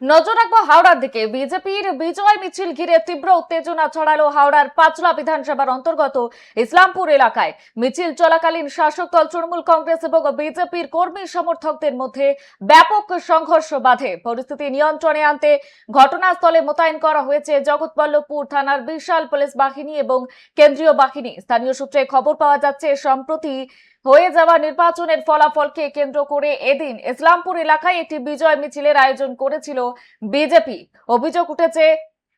নজর রাখবো হাওড়ার দিকে। বিজেপির বিজয় মিছিল ঘিরে তীব্র উত্তেজনা ছড়ালো হাওড়ার পাঁচলা বিধানসভার অন্তর্গত ইসলামপুর এলাকায়। মিছিল চলাকালীন শাসক দল তৃণমূল কংগ্রেস এবং বিজেপির কর্মী সমর্থকদের মধ্যে ব্যাপক সংঘর্ষ বাধে। পরিস্থিতি নিয়ন্ত্রণে আনতে ঘটনাস্থলে মোতায়েন করা হয়েছে জগৎবল্লভপুর থানার বিশাল পুলিশ বাহিনী এবং কেন্দ্রীয় বাহিনী। স্থানীয় সূত্রে খবর পাওয়া যাচ্ছে, সম্প্রতি হয়ে যাওয়া নির্বাচনের ফলাফলকে কেন্দ্র করে এদিন ইসলামপুর এলাকায় একটি বিজয় মিছিলের আয়োজন করেছিল বিজেপি। অভিযোগ উঠেছে,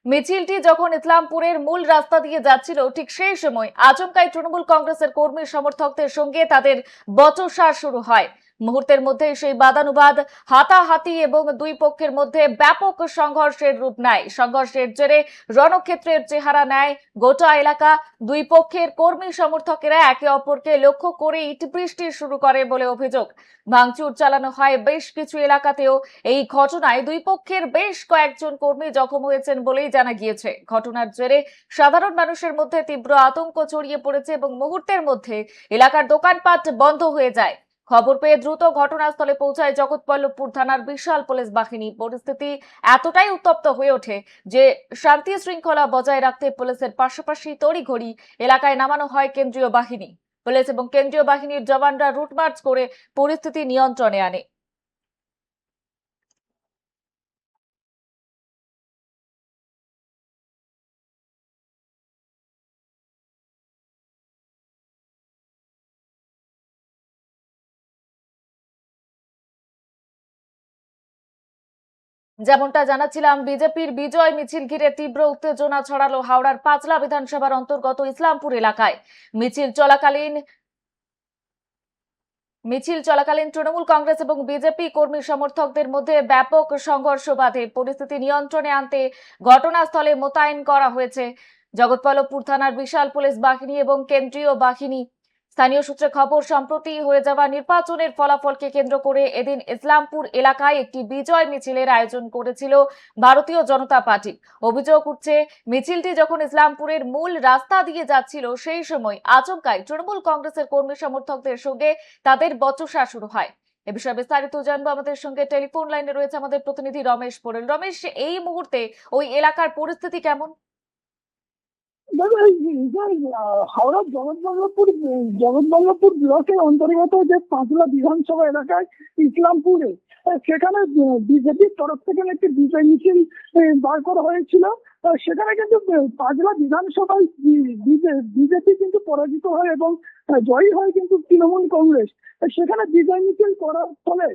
মিছিলটি যখন ইসলামপুরের মূল রাস্তা দিয়ে যাচ্ছিল, ঠিক সেই সময় আচমকাই তৃণমূল কংগ্রেসের কর্মী সমর্থকদের সঙ্গে তাদের বচসা শুরু হয়। মুহূর্তের মধ্যে সেই বাদানুবাদ, হাতাহাতি এবং দুই পক্ষের মধ্যে ব্যাপক সংঘর্ষের রূপ নেয়। সংঘর্ষের জেরে রণক্ষেত্রের চেহারা নেয় গোটা এলাকা। দুই পক্ষের কর্মী সমর্থকেরা একে অপরকে লক্ষ্য করে ইট বৃষ্টি শুরু করে বলে অভিযোগ। ভাঙচুর চালানো হয় বেশ কিছু এলাকাতেও। এই ঘটনায় দুই পক্ষের বেশ কয়েকজন কর্মী জখম হয়েছেন বলেই জানা গিয়েছে। ঘটনার জেরে সাধারণ মানুষের মধ্যে তীব্র আতঙ্ক ছড়িয়ে পড়েছে এবং মুহূর্তের মধ্যে এলাকার দোকানপাট বন্ধ হয়ে যায়। খবর পেয়ে দ্রুত ঘটনাস্থলে পৌঁছায় জগৎবল্লভপুর থানার বিশাল পুলিশ বাহিনী। পরিস্থিতি এতটাই উত্তপ্ত হয়ে ওঠে যে শান্তি শৃঙ্খলা বজায় রাখতে পুলিশের পাশাপাশি তড়িঘড়ি এলাকায় নামানো হয় কেন্দ্রীয় বাহিনী। পুলিশ এবং কেন্দ্রীয় বাহিনীর জওয়ানরা রুট মার্চ করে পরিস্থিতি নিয়ন্ত্রণে আনে। যেমনটা জানাচ্ছিলাম, বিজেপির বিজয় মিছিল ঘিরে তীব্র উত্তেজনা ছড়ালো হাওড়ার পাঁচলা বিধানসভার অন্তর্গত ইসলামপুর এলাকায়। মিছিল চলাকালীন তৃণমূল কংগ্রেস এবং বিজেপি কর্মী সমর্থকদের মধ্যে ব্যাপক সংঘর্ষ বাধে। পরিস্থিতি নিয়ন্ত্রণে আনতে ঘটনাস্থলে মোতায়েন করা হয়েছে জগৎবল্লভপুর থানার বিশাল পুলিশ বাহিনী এবং কেন্দ্রীয় বাহিনী। স্থানীয় সূত্রে খবর, সম্প্রতি হয়ে যাওয়া নির্বাচনের ফলাফলকে কেন্দ্র করে এদিন ইসলামপুর এলাকায় একটি বিজয় মিছিলের আয়োজন করেছিল ভারতীয় জনতা পার্টি। অভিযোগ উঠছে, মিছিলটি যখন ইসলামপুরের মূল রাস্তা দিয়ে যাচ্ছিল, সেই সময় আচমকাই তৃণমূল কংগ্রেসের কর্মী সমর্থকদের সঙ্গে তাদের বচসা শুরু হয়। এ বিষয়ে বিস্তারিত জানবো। আমাদের সঙ্গে টেলিফোন লাইনে রয়েছে আমাদের প্রতিনিধি রমেশ পোরেল। রমেশ, এই মুহূর্তে ওই এলাকার পরিস্থিতি কেমন? হাওড়া জগৎবল্লভপুর ব্লকের অন্তর্গত যে পাঁচলা বিধানসভা এলাকায় ইসলামপুরে, সেখানে বিজেপির তরফ থেকে একটি বিজয় মিছিল বার করা হয়েছিল। সেখানে কিন্তু পাঁচলা বিধানসভায় বিজেপি কিন্তু পরাজিত হয় এবং জয়ী হয় কিন্তু তৃণমূল কংগ্রেস। সেখানে বিজয় মিছিল করার ফলে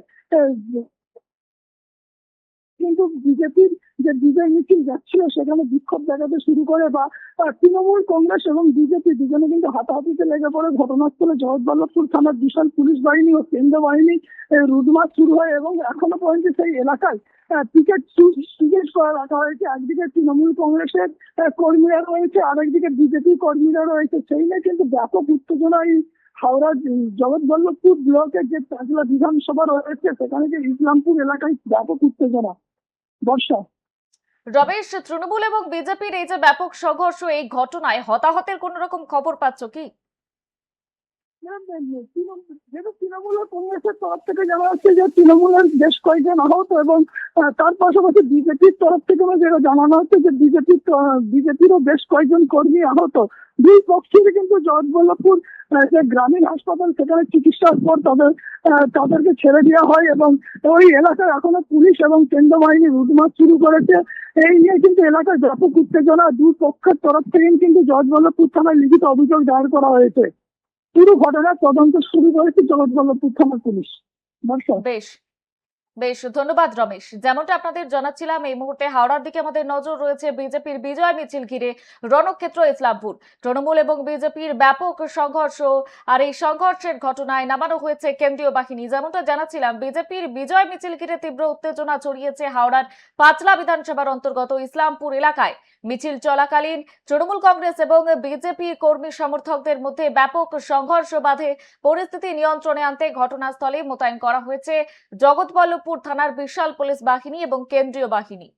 কিন্তু বিজেপির যে বিজয় মিছিল যাচ্ছিল সেখানে বিক্ষোভ দেখাতে শুরু করে বা তৃণমূল কংগ্রেস এবং বিজেপি দুজনে কিন্তু হাতাহাতিতে লেগে পড়ে। ঘটনাস্থলে জগৎবল্লভপুর থানার বিশাল পুলিশ বাহিনী ও কেন্দ্র বাহিনী রুটমার্চ শুরু হয় এবং এখনো পর্যন্ত সেই এলাকায় টিকিট করা রাখা হয়েছে। একদিকে তৃণমূল কংগ্রেসের কর্মীরা রয়েছে, আরেকদিকে বিজেপি কর্মীরা রয়েছে। সেই নিয়ে কিন্তু ব্যাপক উত্তেজনা এই হাওড়া জগৎবল্লভপুর ব্লকের যে পাঁচলা বিধানসভা রয়েছে সেখানে যে ইসলামপুর এলাকায় ব্যাপক উত্তেজনা। বর্ষা। রমেশ, তৃণমূল এবং বিজেপির এই যে ব্যাপক সংঘর্ষ, এই ঘটনায় হতাহতের কোন রকম খবর পাচ্ছ কি? তৃণমূলের কংগ্রেসের তরফ থেকে জানা যাচ্ছে যে তৃণমূলের বেশ কয়েকজন আহত এবং তার পাশাপাশি বিজেপির তরফ থেকে যেটা জানানো হচ্ছে যে বিজেপিরও বেশ কয়েকজন কর্মী আহত। দুই পক্ষের কিন্তু জগৎবল্লভপুর যে গ্রামীণ হাসপাতাল, সেখানে চিকিৎসার পর তাদেরকে ছেড়ে দেওয়া হয় এবং ওই এলাকায় এখনো পুলিশ এবং কেন্দ্র বাহিনী রুটমার্চ শুরু করেছে। এই নিয়ে কিন্তু এলাকায় ব্যাপক উত্তেজনা। দুই পক্ষের তরফ থেকে কিন্তু জগৎবল্লভপুর থানায় লিখিত অভিযোগ দায়ের করা হয়েছে। পুরো ঘটনার তদন্ত শুরু করেছে জগৎবল্লভপুর থানার পুলিশ। বেশ বেশ, ধন্যবাদ রমেশ। যেমনটা আপনাদের জানাচ্ছিলাম, এই মুহূর্তে হাওড়ার দিকে আমাদের নজর রয়েছে। বিজেপির বিজয় মিছিল ঘিরে রণক্ষেত্র ইসলামপুর। তৃণমূল এবং বিজেপির ব্যাপক সংঘর্ষ, আর এই সংঘর্ষের ঘটনায় নামানো হয়েছে কেন্দ্রীয় বাহিনী। যেমনটা জানাচ্ছিলাম, বিজেপির বিজয় মিছিল ঘিরে তীব্র উত্তেজনা ছড়িয়েছে হাওড়ার পাঁচলা বিধানসভার অন্তর্গত ইসলামপুর এলাকায়। মিছিল চলাকালীন তৃণমূল কংগ্রেস এবং বিজেপি কর্মী সমর্থকদের মধ্যে ব্যাপক সংঘর্ষ বাধে। পরিস্থিতি নিয়ন্ত্রণে আনতে ঘটনাস্থলে মোতায়েন করা হয়েছে জগৎবল্লভপুর থানার বিশাল পুলিশ বাহিনী এবং কেন্দ্রীয় বাহিনী।